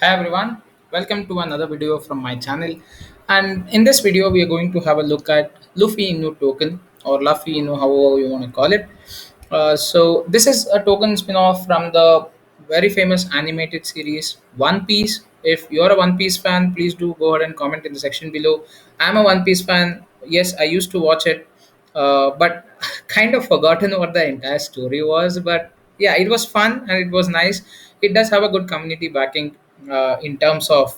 Hi everyone, welcome to another video from my channel. And in this video, we are going to have a look at Luffy Inu token or Luffy Inu, however you want to call it. So this is a token spin-off from the very famous animated series One Piece. If you're a One Piece fan, please do go ahead and comment in the section below. I'm a One Piece fan. Yes, I used to watch it, but kind of forgotten what the entire story was. But yeah, it was fun and it was nice. It does have a good community backing in terms of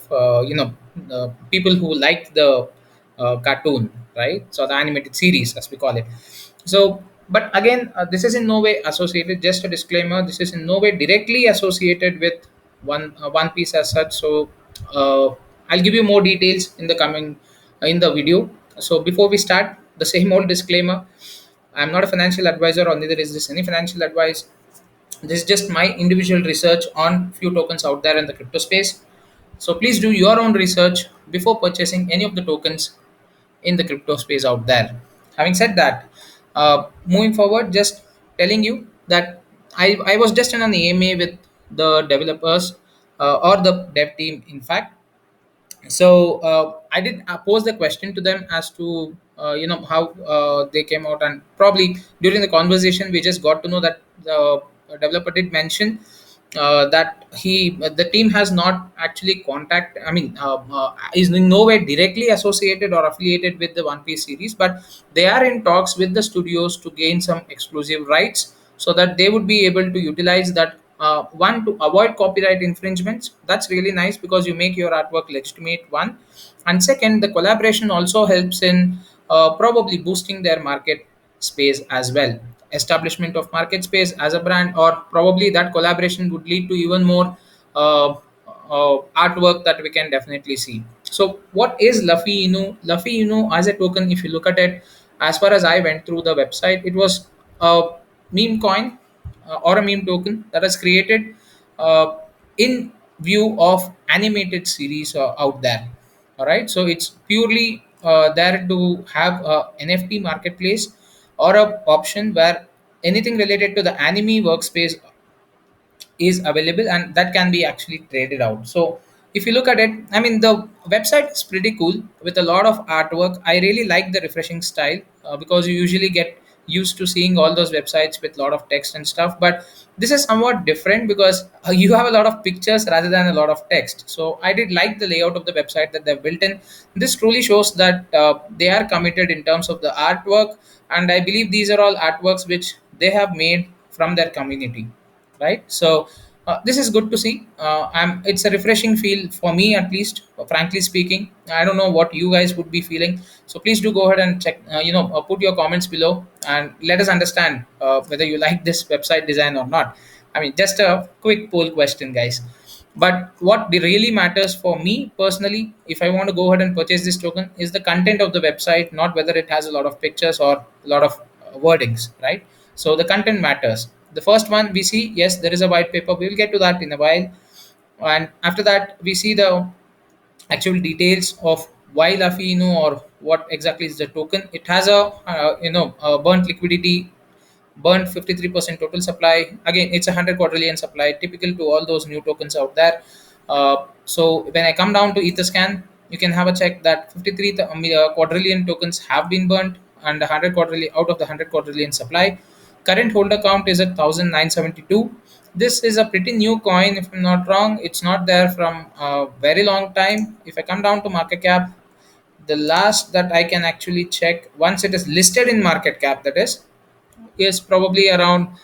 people who like the cartoon, right? So the animated series, as we call it. So, but again, this is in no way associated. Just a disclaimer: this is in no way directly associated with One Piece as such. So, I'll give you more details in the coming in the video. So, before we start, the same old disclaimer: I'm not a financial advisor, or neither is this any financial advice. This is just my individual research on few tokens out there in the crypto space. So please do your own research before purchasing any of the tokens in the crypto space out there. Having said that, moving forward, just telling you that I was just in an AMA with the developers or the dev team, in fact. So I did pose the question to them as to how they came out, and probably during the conversation we just got to know that the developer did mention that the team has not actually is in no way directly associated or affiliated with the One Piece series, but they are in talks with the studios to gain some exclusive rights so that they would be able to utilize that, one, to avoid copyright infringements. That's really nice because you make your artwork legitimate, one. And second, the collaboration also helps in probably boosting their market space as well, establishment of market space as a brand, or probably that collaboration would lead to even more artwork that we can definitely see. So what is Luffy Inu as a token? If you look at it, as far as I went through the website, it was a meme coin or a meme token that is created uh, in view of animated series out there. All right, so it's purely there to have a NFT marketplace or a option where anything related to the anime workspace is available and that can be actually traded out. So if you look at it, I mean, the website is pretty cool with a lot of artwork. I really like the refreshing style because you usually get used to seeing all those websites with a lot of text and stuff, but this is somewhat different because you have a lot of pictures rather than a lot of text. So I did like the layout of the website that they've built in. This truly shows that they are committed in terms of the artwork, and I believe these are all artworks which they have made from their community, right? So this is good to see. It's a refreshing feel for me, at least. Frankly speaking, I don't know what you guys would be feeling. So please do go ahead and check. Put your comments below and let us understand whether you like this website design or not. I mean, just a quick poll question, guys. But what really matters for me personally, if I want to go ahead and purchase this token, is the content of the website, not whether it has a lot of pictures or a lot of wordings, right? So the content matters. The first one we see, yes, there is a white paper. We will get to that in a while. And after that, we see the actual details of why Lafino, or what exactly is the token. It has a burnt liquidity, burnt 53% total supply. Again, it's a 100 quadrillion supply, typical to all those new tokens out there. So when I come down to Etherscan, you can have a check that 53 quadrillion tokens have been burnt, and 100 quadrillion out of the 100 quadrillion supply. Current holder count is at 1972. This is a pretty new coin, if I'm not wrong. It's not there from a very long time. If I come down to market cap, the last that I can actually check once it is listed in market cap, that is probably around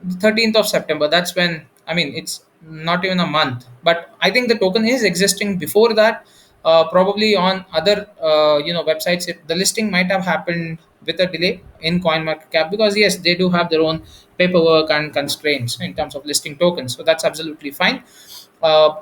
the 13th of September. That's when, I mean, it's not even a month, but I think the token is existing before that. Probably on other websites, the listing might have happened with a delay in CoinMarketCap, because yes, they do have their own paperwork and constraints in terms of listing tokens. So that's absolutely fine. Uh,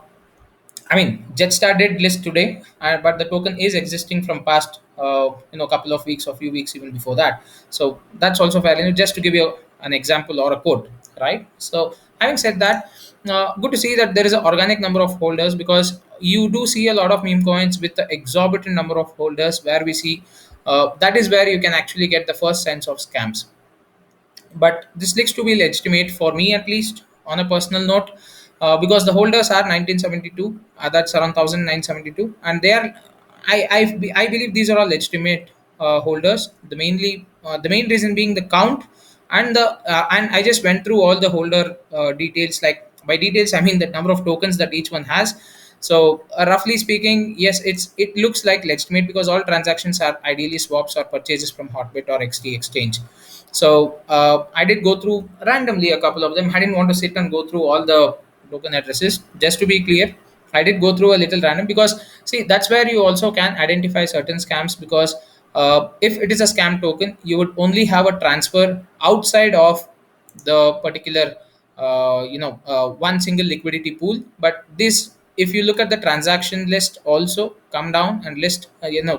I mean, Jetstar did list today, but the token is existing from past, couple of weeks or few weeks even before that. So that's also fair. Just to give you an example or a quote, right? So having said that, good to see that there is an organic number of holders, because you do see a lot of meme coins with the exorbitant number of holders, where we see that is where you can actually get the first sense of scams. But this looks to be legitimate for me, at least on a personal note. because the holders are 1972, that's around 1972, and they are, I believe these are all legitimate holders. The main reason being the count, and I just went through all the holder details. Like, by details I mean the number of tokens that each one has. So roughly speaking, yes, it looks like legitimate because all transactions are ideally swaps or purchases from Hotbit or XT exchange. So I did go through randomly a couple of them. I didn't want to sit and go through all the token addresses. Just to be clear, I did go through a little random because, see, that's where you also can identify certain scams. Because if it is a scam token, you would only have a transfer outside of the particular one single liquidity pool. But this, if you look at the transaction list, also come down and list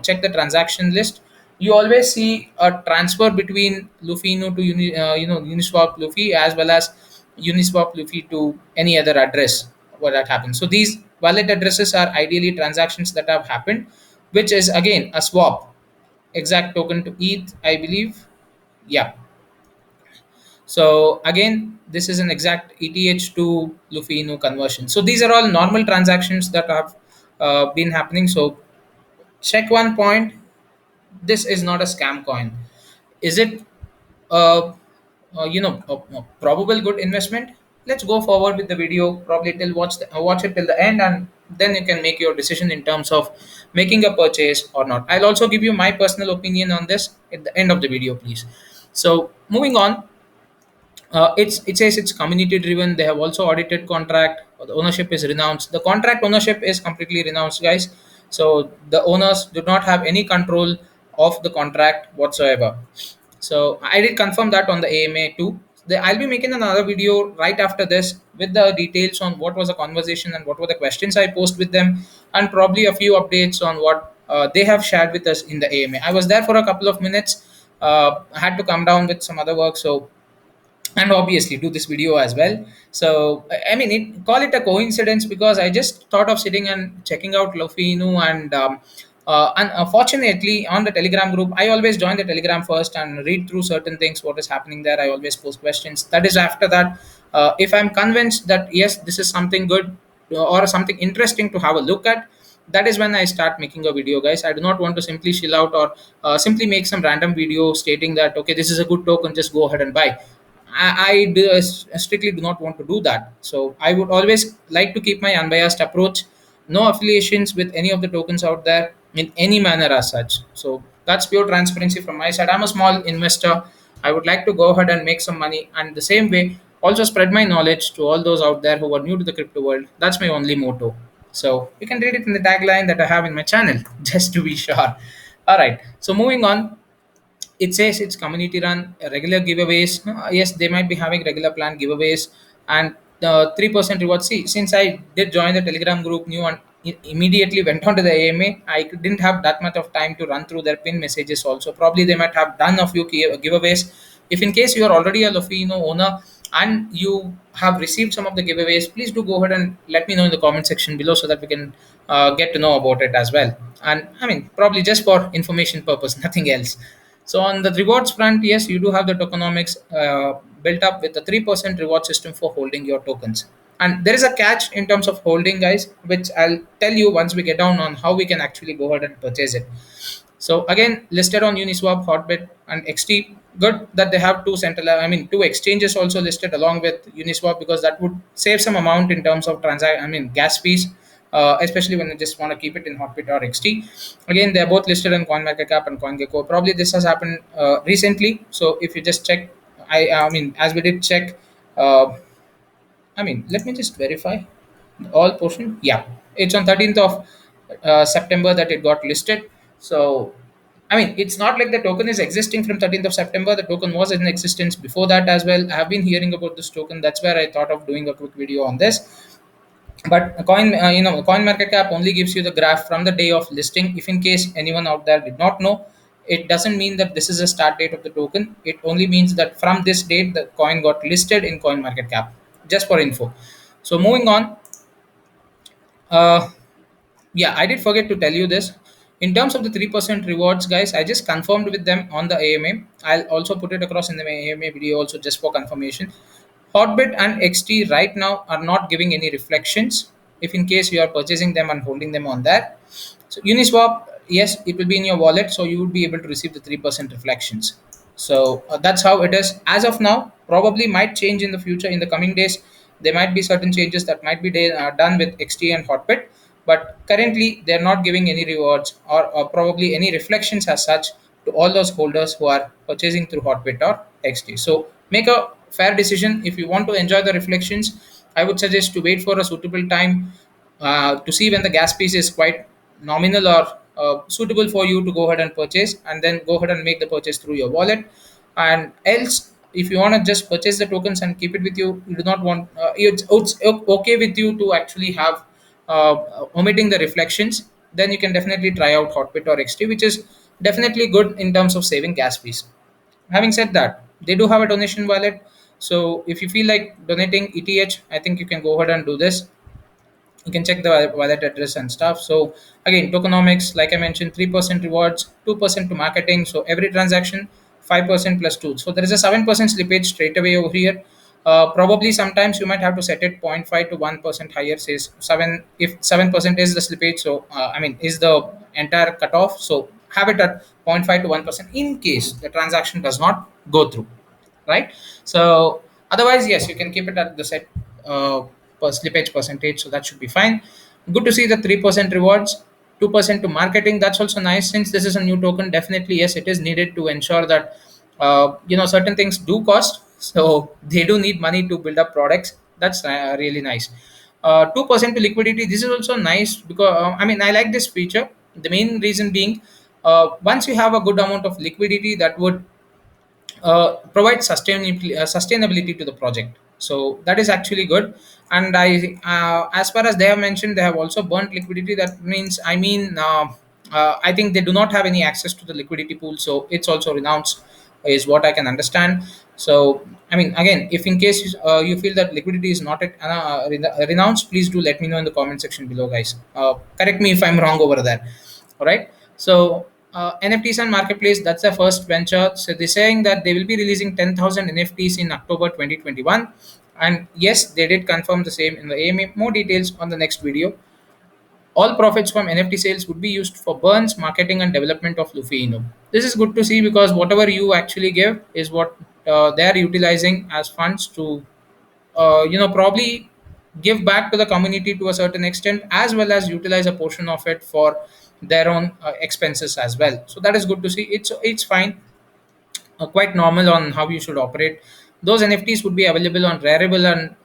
check the transaction list, you always see a transfer between Lufino to Uniswap Luffy, as well as Uniswap Luffy to any other address where that happens. So these wallet addresses are ideally transactions that have happened, which is again a swap, exact token to ETH, I believe. Yeah. So again, this is an exact ETH to Lufino conversion. So these are all normal transactions that have been happening. So check one point: this is not a scam coin. Is it a probable good investment? Let's go forward with the video, probably till watch it till the end, and then you can make your decision in terms of making a purchase or not. I'll also give you my personal opinion on this at the end of the video, please. So moving on, it says it's community driven. They have also audited contract. The ownership is renounced. The contract ownership is completely renounced, guys. So the owners do not have any control of the contract whatsoever. So I did confirm that on the AMA too. I'll be making another video right after this with the details on what was the conversation and what were the questions I posed with them, and probably a few updates on what they have shared with us in the AMA. I was there for a couple of minutes. I had to come down with some other work, so, and obviously do this video as well. So I mean, call it a coincidence, because I just thought of sitting and checking out Lofinu, and unfortunately on the Telegram group, I always join the Telegram first and read through certain things what is happening there. I always post questions. That is after that, if I'm convinced that yes, this is something good or something interesting to have a look at, that is when I start making a video, guys. I do not want to simply chill out or simply make some random video stating that okay, this is a good token, just go ahead and buy. I strictly do not want to do that. So I would always like to keep my unbiased approach, no affiliations with any of the tokens out there in any manner as such. So that's pure transparency from my side. I'm a small investor. I would like to go ahead and make some money, and the same way also spread my knowledge to all those out there who are new to the crypto world. That's my only motto. So you can read it in the tagline that I have in my channel, just to be sure. All right. So moving on, it says it's community run, regular giveaways. Yes, they might be having regular plan giveaways, and the 3% reward. See, since I did join the Telegram group new and immediately went on to the AMA, I didn't have that much of time to run through their pin messages. Also, probably they might have done a few giveaways. If in case you are already a Lofino owner and you have received some of the giveaways, please do go ahead and let me know in the comment section below, so that we can get to know about it as well. And I mean, probably just for information purpose, nothing else. So on the rewards front, yes, you do have the tokenomics built up with the 3% reward system for holding your tokens. And there is a catch in terms of holding, guys, which I'll tell you once we get down on how we can actually go ahead and purchase it. So again, listed on Uniswap, Hotbit, and XT. Good that they have two exchanges also listed along with Uniswap, because that would save some amount in terms of gas fees, especially when you just want to keep it in Hotbit or XT. Again, they are both listed on CoinMarketCap and CoinGecko. Probably this has happened recently. So if you just check, as we did check, uh, let me just verify all portion. Yeah, it's on 13th of September that it got listed. So, it's not like the token is existing from 13th of September. The token was in existence before that as well. I have been hearing about this token. That's where I thought of doing a quick video on this. But coin market cap only gives you the graph from the day of listing. If in case anyone out there did not know, it doesn't mean that this is a start date of the token. It only means that from this date the coin got listed in coin market cap. Just for info. So moving on, uh, yeah, I did forget to tell you this. In terms of the 3% rewards, guys, I just confirmed with them on the AMA. I'll also put it across in the AMA video also, just for confirmation. Hotbit and XT right now are not giving any reflections. If in case you are purchasing them and holding them on that, so Uniswap, yes, it will be in your wallet, so you would be able to receive the 3% reflections. So that's how it is as of now. Probably might change in the future. In the coming days, there might be certain changes that might be done with XT and Hotbit, but currently they're not giving any rewards or probably any reflections as such to all those holders who are purchasing through Hotbit or XT. So make a fair decision. If you want to enjoy the reflections, I would suggest to wait for a suitable time to see when the gas piece is quite nominal or suitable for you to go ahead and purchase, and then go ahead and make the purchase through your wallet. And else, if you want to just purchase the tokens and keep it with you, you do not want it's okay with you to actually have omitting the reflections, then you can definitely try out Hotbit or XT, which is definitely good in terms of saving gas fees. Having said that, they do have a donation wallet. So if you feel like donating ETH, I think you can go ahead and do this. You can check the wallet address and stuff. So again, tokenomics, like I mentioned, 3% rewards, 2% to marketing. So every transaction, 5% plus 2. So there is a 7% slippage straight away over here. Probably sometimes you might have to set it 0.5 to 1% higher, says 7. If 7% is the slippage, so I mean is the entire cutoff, so have it at 0.5 to 1% in case the transaction does not go through, right? So otherwise, yes, you can keep it at the set per slippage percentage, so that should be fine. Good to see the 3% rewards, 2% to marketing. That's also nice. Since this is a new token, definitely yes, it is needed to ensure that certain things do cost, so they do need money to build up products. That's really nice. 2% to liquidity, this is also nice because I mean, I like this feature. The main reason being, once you have a good amount of liquidity, that would provide sustainability to the project. So that is actually good. And as far as they have mentioned, they have also burnt liquidity. That means, I think they do not have any access to the liquidity pool. So it's also renounced, is what I can understand. So I mean, again, if in case you feel that liquidity is not at renounced, please do let me know in the comment section below, guys. Correct me if I'm wrong over there. All right. So NFTs and marketplace, that's the first venture. So they're saying that they will be releasing 10,000 NFTs in October 2021. And yes, they did confirm the same in the AMA. More details on the next video. All profits from NFT sales would be used for burns, marketing, and development of Luffy Inu. This is good to see because whatever you actually give is what they are utilizing as funds to probably give back to the community to a certain extent, as well as utilize a portion of it for their own expenses as well. So that is good to see. It's fine, quite normal on how you should operate. Those NFTs would be available on Rarible and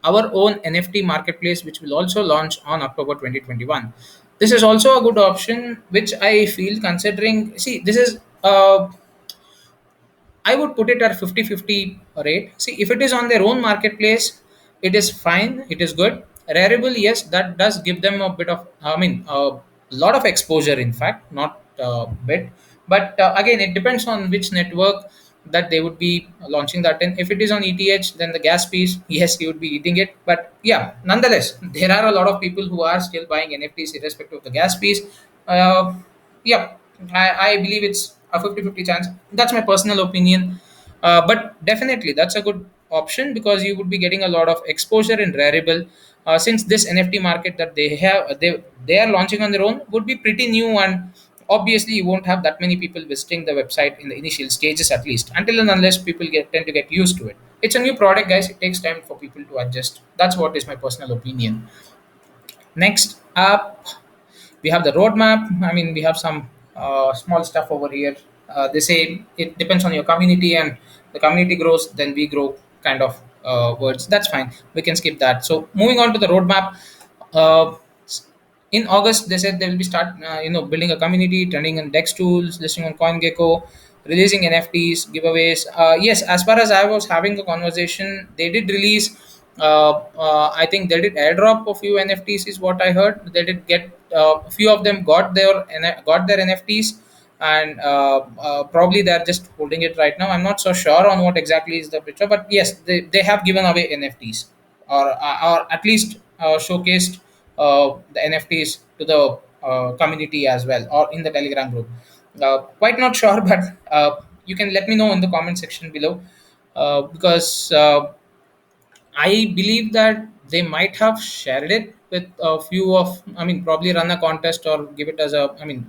our own NFT marketplace, which will also launch on October 2021. This is also a good option, which I feel, considering, see, this is I would put it at 50-50 rate. See, if it is on their own marketplace, it is fine, it is good. Rarible, yes, that does give them a bit of, I mean, a lot of exposure, in fact, not a bit. But again, it depends on which network that they would be launching that in. If it is on ETH, then the gas piece, yes, you would be eating it. But yeah, nonetheless, there are a lot of people who are still buying NFTs irrespective of the gas piece. Uh, yeah, I believe it's a 50-50 chance. That's my personal opinion. But definitely that's a good option because you would be getting a lot of exposure in Rarible. Since this NFT market that they are launching on their own would be pretty new, and obviously you won't have that many people visiting the website in the initial stages, at least until and unless people tend to get used to it. It's a new product, guys. It takes time for people to adjust. That's what is my personal opinion. Next up, we have the roadmap. I mean, we have some small stuff over here. They say it depends on your community, and the community grows, then we grow, kind of words. That's fine. We can skip that. So moving on to the roadmap. Uh, in August, they said they will be start, building a community, trending on Dex tools, listing on CoinGecko, releasing NFTs, giveaways. Yes, as far as I was having a conversation, they did release. I think they did airdrop a few NFTs, is what I heard. They did get a few of them got their NFTs, and probably they're just holding it right now. I'm not so sure on what exactly is the picture, but yes, they have given away NFTs, or at least showcased the NFTs to the community as well, or in the Telegram group. Quite not sure, but you can let me know in the comment section below, because I believe that they might have shared it with a few of, I mean, probably run a contest or give it as a, I mean,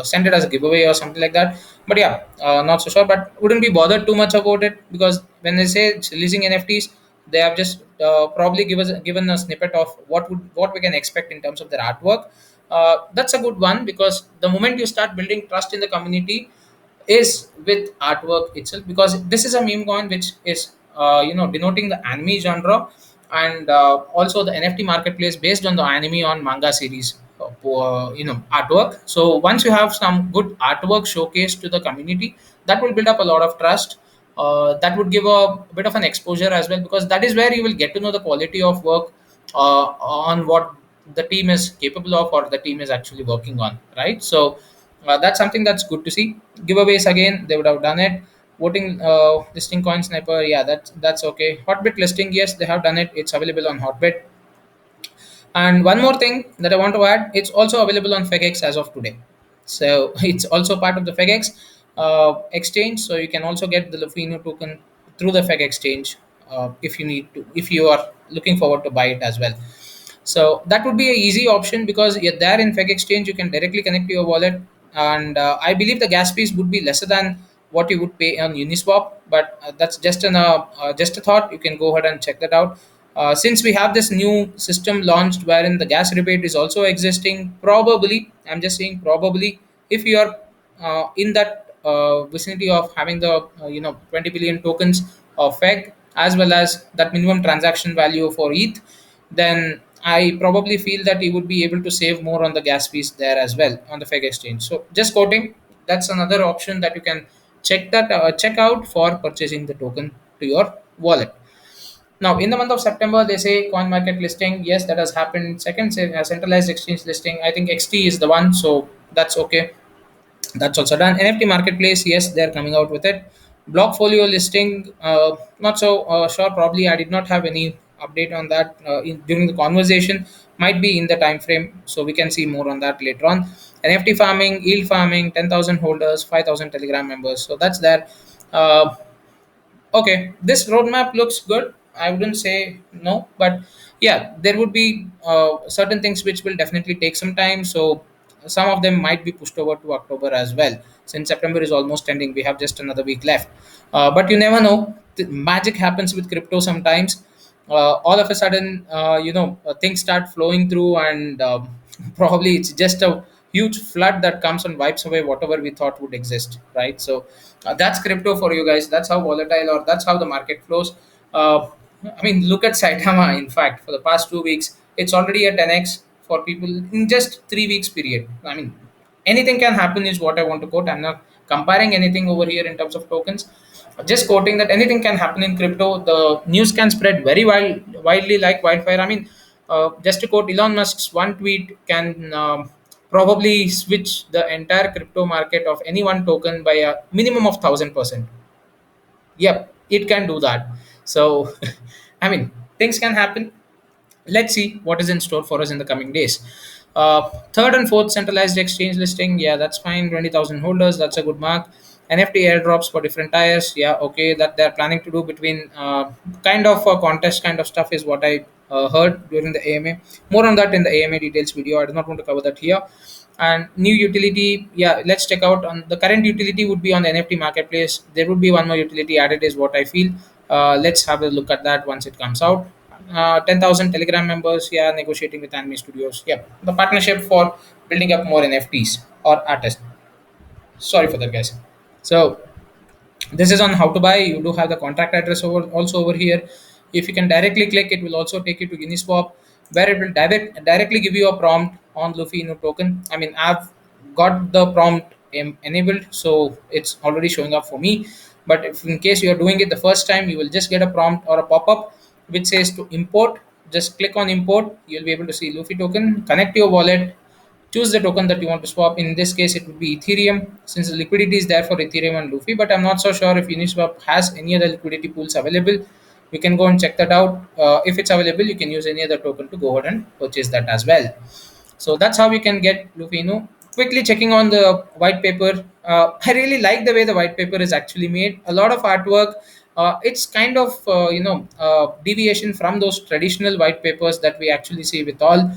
send it as a giveaway or something like that. But yeah, not so sure. But wouldn't be bothered too much about it, because when they say it's releasing NFTs, they have just probably given a snippet of what we can expect in terms of their artwork. That's a good one, because the moment you start building trust in the community is with artwork itself, because this is a meme coin which is denoting the anime genre, and also the NFT marketplace based on the anime on manga series artwork. So once you have some good artwork showcased to the community, that will build up a lot of trust. That would give a bit of an exposure as well, because that is where you will get to know the quality of work on what the team is capable of, or the team is actually working on, right? So that's something that's good to see. Giveaways, again, they would have done it. Voting, listing coin sniper, yeah, that's okay. Hotbit listing, yes, they have done it. It's available on Hotbit. And one more thing that I want to add, it's also available on FEGX as of today. So it's also part of the FEGX exchange. So you can also get the Lufino token through the FEG exchange, if you need to, if you are looking forward to buy it as well. So that would be a easy option, because you're there in FEG exchange, you can directly connect to your wallet, and I believe the gas fees would be lesser than what you would pay on Uniswap. But that's just a thought. You can go ahead and check that out. Since we have this new system launched wherein the gas rebate is also existing, probably, I'm just saying probably, if you are in that vicinity of having the 20 billion tokens of FEG, as well as that minimum transaction value for ETH, then I probably feel that you would be able to save more on the gas fees there as well on the FEG exchange. So just quoting, that's another option that you can check out for purchasing the token to your wallet. Now, in the month of September, they say coin market listing. Yes, that has happened. Second, centralized exchange listing. I think XT is the one, so that's okay. That's also done. NFT marketplace, yes, they're coming out with it. Blockfolio listing, not so sure. Probably I did not have any update on that during the conversation. Might be in the time frame, so we can see more on that later on. NFT farming, yield farming, 10,000 holders, 5,000 Telegram members. So that's there. Uh, Okay, this roadmap looks good. I wouldn't say no, but yeah, there would be certain things which will definitely take some time. So some of them might be pushed over to October as well. Since September is almost ending, we have just another week left. But you never know. The magic happens with crypto sometimes. All of a sudden, things start flowing through, and probably it's just a huge flood that comes and wipes away whatever we thought would exist, right? So that's crypto for you guys. That's how volatile, or that's how the market flows. uh, I mean, look at Saitama. In fact, for the past 2 weeks, it's already at 10x for people in just 3 weeks period. I mean, anything can happen is what I want to quote. I'm not comparing anything over here in terms of tokens, just quoting that anything can happen in crypto. The news can spread very widely like wildfire. I mean, just to quote Elon Musk's one tweet can probably switch the entire crypto market of any one token by a minimum of 1,000%. Yep, it can do that. So I mean, things can happen. Let's see what is in store for us in the coming days. Third and fourth centralized exchange listing, yeah, that's fine. 20,000 holders, that's a good mark. NFT airdrops for different tires, yeah, okay. That they're planning to do between kind of a contest kind of stuff is what I heard during the AMA. More on that in the AMA details video. I do not want to cover that here. And new utility, yeah, let's check out on the current utility would be on the NFT marketplace. There would be one more utility added, is what I feel. Let's have a look at that once it comes out. 10,000 Telegram members, yeah, negotiating with Anime Studios. Yeah, the partnership for building up more NFTs or artists. Sorry for that, guys. So this is on how to buy. You do have the contact address over here. If you can directly click, it will also take you to Uniswap, where it will directly give you a prompt on Luffy Inu token. I mean, I've got the prompt enabled, so it's already showing up for me. But if in case you are doing it the first time, you will just get a prompt or a pop-up which says to import. Just click on import. You'll be able to see Luffy token, connect to your wallet, choose the token that you want to swap. In this case, it would be Ethereum, since the liquidity is there for Ethereum and Luffy. But I'm not so sure if Uniswap has any other liquidity pools available. You can go and check that out. If it's available, you can use any other token to go ahead and purchase that as well. So that's how you can get Lufino. Quickly checking on the white paper. I really like the way the white paper is actually made. A lot of artwork. It's kind of deviation from those traditional white papers that we actually see with all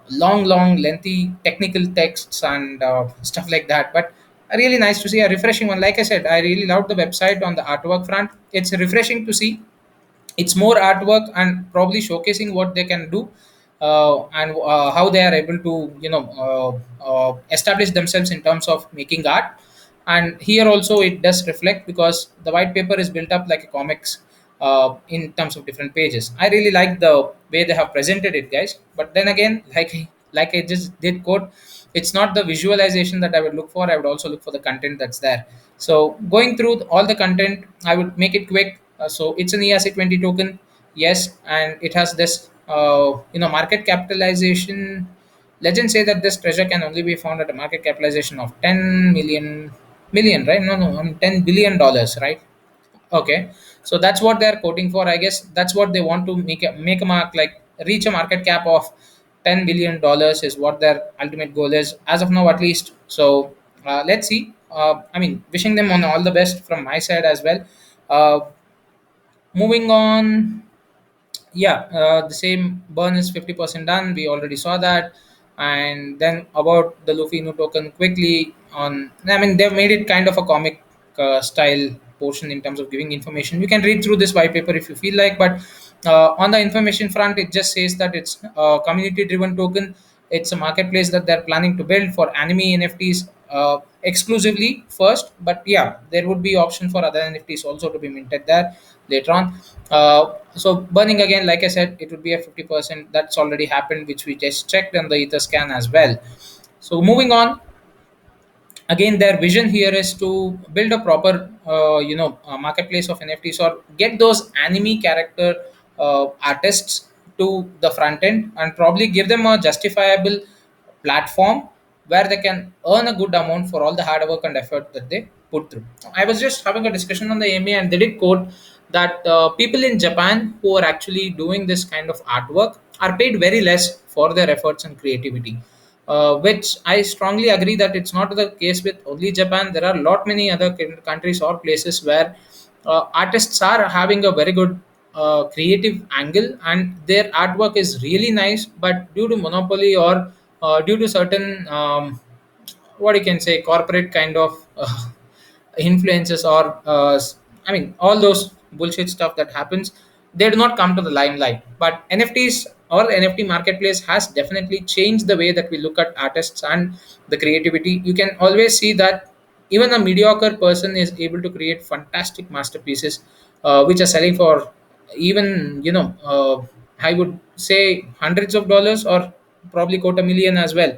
long lengthy technical texts and stuff like that. But really nice to see a refreshing one. Like I said, I really loved the website on the artwork front. It's refreshing to see. It's more artwork and probably showcasing what they can do, and how they are able to establish themselves in terms of making art. And here also it does reflect, because the white paper is built up like a comics, in terms of different pages. I really like the way they have presented it, guys. But then again, like I just did quote, it's not the visualization that I would look for. I would also look for the content that's there. So going through all the content, I would make it quick. So it's an ERC20 token, yes, and it has this market capitalization. Legends say that this treasure can only be found at a market capitalization of 10 million, right? No, no, $10 billion, right? Okay, so that's what they're quoting for. I guess that's what they want to make a mark, like reach a market cap of $10 billion is what their ultimate goal is as of now, at least. So let's see. I mean, wishing them on all the best from my side as well. Uh, Moving on, yeah, the same burn is 50% done. We already saw that. And then about the Luffy new token, quickly on, I mean, they've made it kind of a comic style portion in terms of giving information. You can read through this white paper if you feel like. But on the information front, it just says that it's a community driven token. It's a marketplace that they're planning to build for anime NFTs exclusively first. But yeah, there would be option for other NFTs also to be minted there later on. So burning again, like I said, it would be a 50%. That's already happened, which we just checked on the Etherscan as well. So moving on, again, their vision here is to build a proper marketplace of NFTs, or get those anime character artists to the front end, and probably give them a justifiable platform where they can earn a good amount for all the hard work and effort that they put through. I was just having a discussion on the AMA, and they did quote that people in Japan who are actually doing this kind of artwork are paid very less for their efforts and creativity, which I strongly agree that it's not the case with only Japan. There are a lot many other countries or places where artists are having a very good creative angle, and their artwork is really nice. But due to monopoly, or due to certain what you can say corporate kind of influences, or I mean all those bullshit stuff that happens, they do not come to the limelight. But NFTs or NFT marketplace has definitely changed the way that we look at artists and the creativity. You can always see that even a mediocre person is able to create fantastic masterpieces, which are selling for even I would say hundreds of dollars, or probably quote a million as well.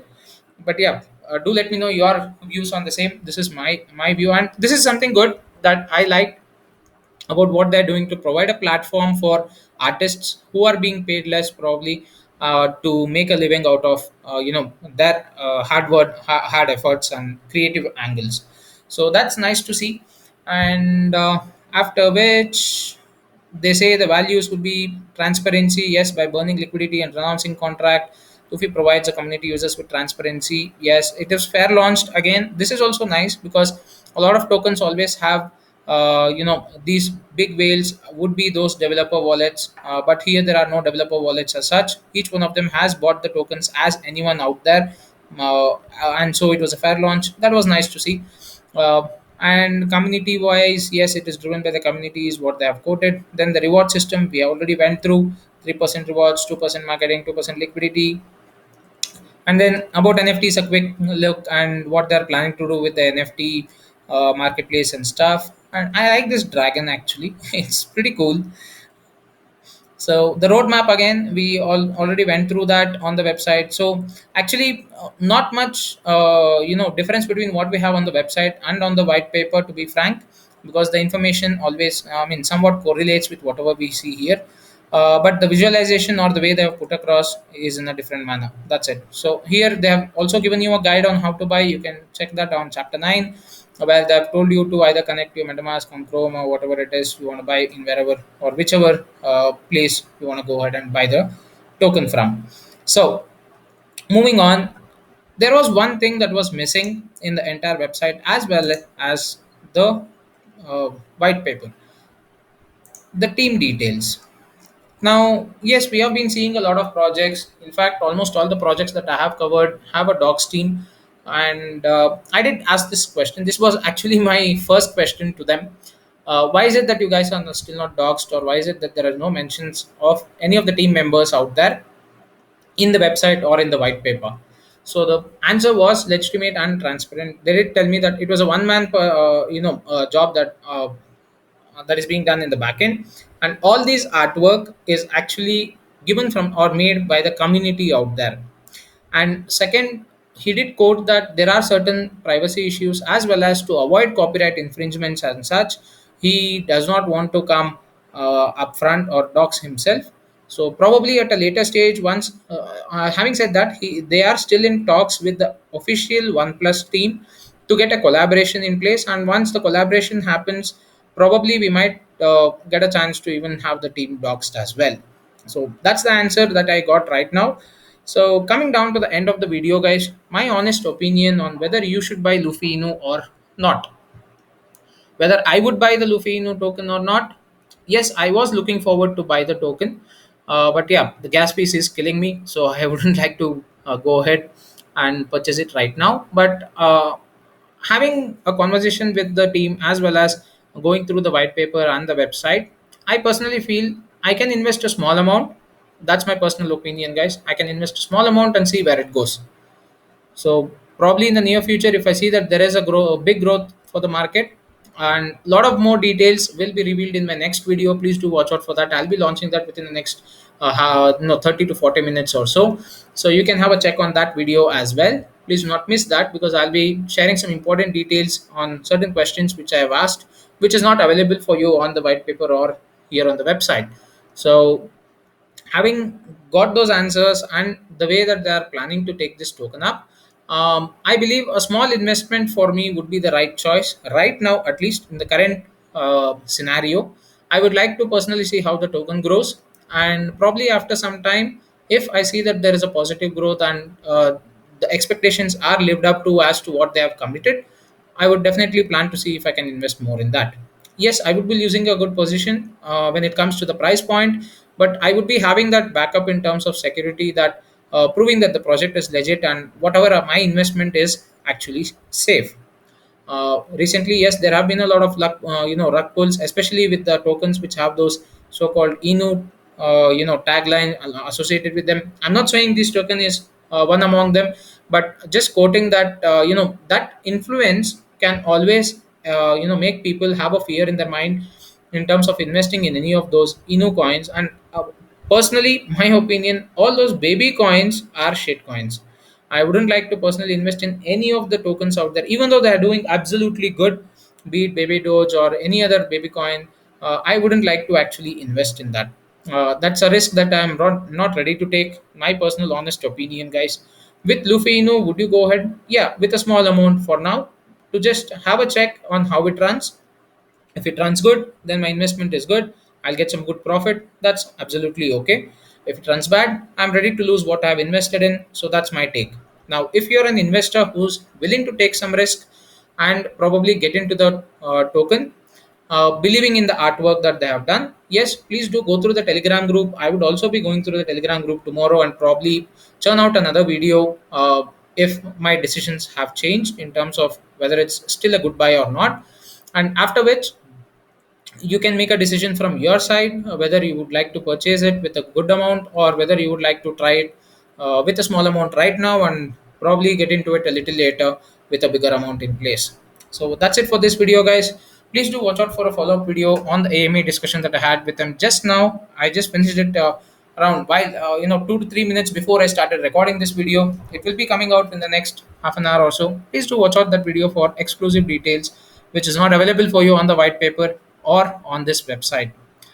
But yeah, do let me know your views on the same. This is my view, and this is something good that I like about what they're doing, to provide a platform for artists who are being paid less, probably to make a living out of their hard efforts and creative angles. So that's nice to see. And after which, they say the values would be transparency, yes, by burning liquidity and renouncing contract. Luffy provides the community users with transparency. Yes, it is fair launched. Again, this is also nice, because a lot of tokens always have these big whales would be those developer wallets, but here there are no developer wallets as such. Each one of them has bought the tokens as anyone out there, and so it was a fair launch. That was nice to see. uh, and community wise, yes, it is driven by the community is what they have quoted. Then the reward system we already went through: 3% rewards, 2% marketing, 2% liquidity. And then about NFTs, a quick look and what they're planning to do with the NFT marketplace and stuff. And I like this dragon actually; it's pretty cool. So the roadmap, again, we all already went through that on the website. So actually, not much difference between what we have on the website and on the white paper, to be frank, because the information always, I mean, somewhat correlates with whatever we see here. But the visualization or the way they have put across is in a different manner. That's it. So here they have also given you a guide on how to buy. You can check that on chapter 9, where they have told you to either connect your MetaMask on Chrome or whatever it is you want to buy in wherever or whichever place you want to go ahead and buy the token from. So moving on, there was one thing that was missing in the entire website as well as the uh, white paper. the team details. Now, yes, we have been seeing a lot of projects. In fact, almost all the projects that I have covered have a docs team. And I did ask this question. This was actually my first question to them. Why is it that you guys are still not doxed, or why is it that there are no mentions of any of the team members out there in the website or in the white paper? So the answer was legitimate and transparent. They did tell me that it was a one-man, job that is being done in the backend, and all these artwork is actually given from or made by the community out there. And second, he did quote that there are certain privacy issues, as well as to avoid copyright infringements and such. He does not want to come upfront or dox himself. So probably at a later stage, once having said that, they are still in talks with the official OnePlus team to get a collaboration in place. And once the collaboration happens, probably we might get a chance to even have the team doxed as well. So that's the answer that I got right now. So coming down to the end of the video, guys, my honest opinion on whether you should buy Luffy Inu or not. Whether I would buy the Luffy Inu token or not, yes, I was looking forward to buy the token. But yeah, the gas piece is killing me, so I wouldn't like to go ahead and purchase it right now. But having a conversation with the team, as well as going through the white paper and the website, I personally feel I can invest a small amount. That's my personal opinion, guys. I can invest a small amount and see where it goes. So probably in the near future, if I see that there is a big growth for the market, and a lot of more details will be revealed in my next video. Please do watch out for that. I'll be launching that within the next 30 to 40 minutes or so. So you can have a check on that video as well. Please do not miss that, because I'll be sharing some important details on certain questions which I have asked, which is not available for you on the white paper or here on the website. So having got those answers and the way that they are planning to take this token up, I believe a small investment for me would be the right choice right now, at least in the current scenario. I would like to personally see how the token grows, and probably after some time, if I see that there is a positive growth and the expectations are lived up to as to what they have committed, I would definitely plan to see if I can invest more in that. Yes, I would be using a good position when it comes to the price point, but I would be having that backup in terms of security, that proving that the project is legit and whatever my investment is actually safe. Recently, yes, there have been a lot of rug pulls, especially with the tokens which have those so-called inu tagline associated with them. I'm not saying this token is one among them, but just quoting that that influence can always make people have a fear in their mind in terms of investing in any of those inu coins. And personally, my opinion, all those baby coins are shit coins. I wouldn't like to personally invest in any of the tokens out there, even though they are doing absolutely good, be it Baby Doge or any other baby coin. I wouldn't like to actually invest in that. That's a risk that I'm not ready to take. My personal honest opinion, guys. With Luffy Inu, would you go ahead? Yeah, with a small amount for now to just have a check on how it runs. If it runs good, then my investment is good. I'll get some good profit. That's absolutely okay. If it runs bad, I'm ready to lose what I've invested in. So that's my take. Now, if you're an investor who's willing to take some risk and probably get into the token, believing in the artwork that they have done, yes, please do go through the Telegram group. I would also be going through the Telegram group tomorrow and probably churn out another video if my decisions have changed in terms of whether it's still a good buy or not. And after which, you can make a decision from your side whether you would like to purchase it with a good amount, or whether you would like to try it with a small amount right now and probably get into it a little later with a bigger amount in place. So that's it for this video, guys. Please do watch out for a follow-up video on the AMA discussion that I had with them just now. I just finished it around while 2 to 3 minutes before I started recording this video. It will be coming out in the next half an hour or so. Please do watch out that video for exclusive details which is not available for you on the white paper or on this website.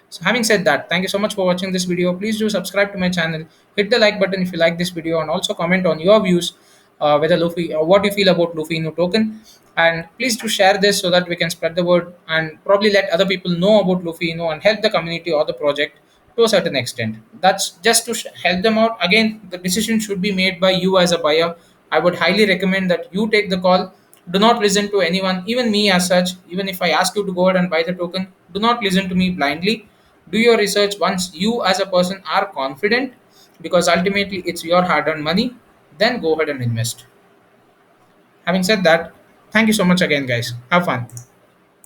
So having said that, thank you so much for watching this video. Please do subscribe to my channel, hit the like button if you like this video, and also comment on your views whether Luffy or what you feel about Luffy Inu token. And please do share this so that we can spread the word and probably let other people know about Luffy Inu and help the community or the project to a certain extent. That's just to help them out. Again, the decision should be made by you as a buyer. I would highly recommend that you take the call. Do not listen to anyone, even me as such. Even if I ask you to go ahead and buy the token, do not listen to me blindly. Do your research once you as a person are confident, because ultimately it's your hard earned money. Then go ahead and invest. Having said that, thank you so much again, guys. Have fun.